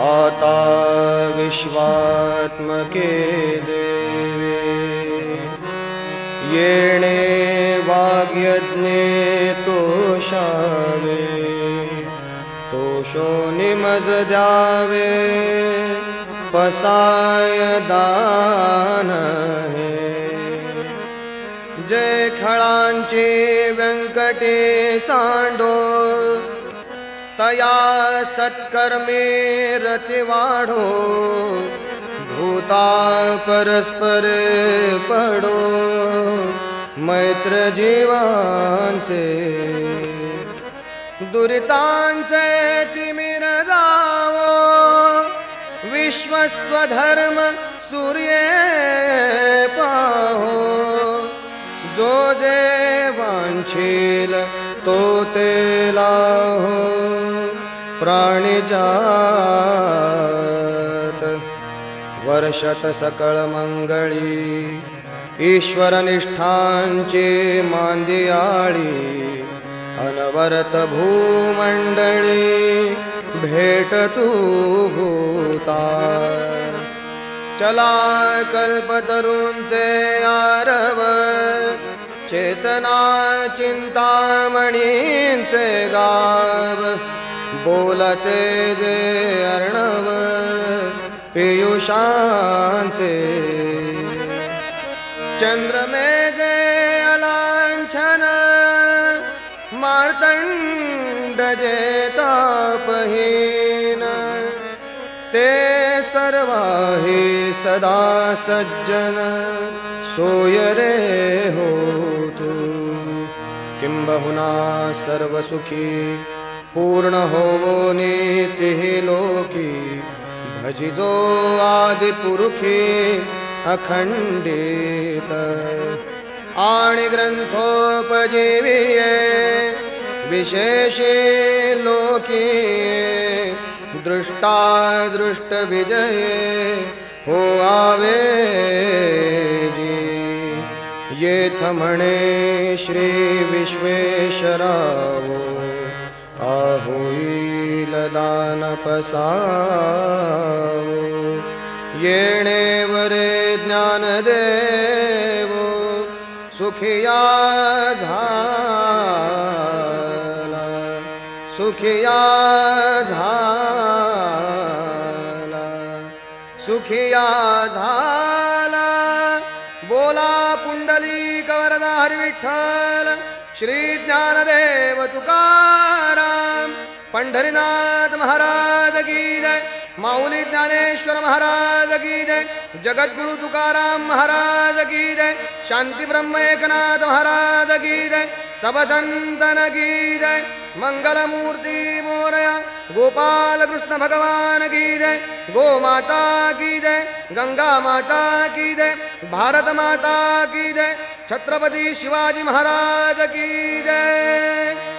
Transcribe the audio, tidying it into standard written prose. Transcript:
आता विश्वात्मके देवे येणे वाग्यज्ञे तोषावे तोषो निमज द्यावे पसाय दान हे जय खळांची व्यंकटे सांडो तया सत्कर्मे रती वाढो भूता परस्परे पडो मैत्र जीवांचे दुरितांचे तिमिर जावो विश्वस्वधर्म सूर्ये पाहो जो जे वांछील तो ते लाहो प्राणिजात वर्षत सकळ मंगळी ईश्वर निष्ठांची मांदियाळी अनवरत भूमंडळी भेट तू भूता चला कल्पतरूंचे आरव चेतना चिंतामणींचे गाव बोलते जे अर्णव पियुषांचे चंद्रमे जे अलांछन मार्तंड जे तापहीन ते सर्वाहि सदा सज्जन सोय रे होतु किंबहुना सर्वसुखी पूर्ण होवो नीतिः लोकी भजिजो आदिपुरुषी अखंडित आणि ग्रंथोपजीविये विशेषे लोकी दृष्टा दृष्ट विजये हो आवे येथ म्हणे श्री विश्वेश्वरावो आहोईल दान पसावो येणे वरे ज्ञान देवो सुखिया झाला सुखिया झाला सुखिया झाला बोला पुंडलिक वरदा हरी विठ्ठल श्री ज्ञानदेव तुकाराम पंढरीनाथ महाराज की जय माऊली ज्ञानेश्वर महाराज की जय जगद्गुरु तुकाराम महाराज की जय शांति ब्रह्म एकनाथ महाराज की जय सब संतन की जय मंगल मूर्ति मोरया गोपाल कृष्ण भगवान की जय गो माता की जय गंगा माता की जय भारत माता की जय छत्रपति शिवाजी महाराज की जय।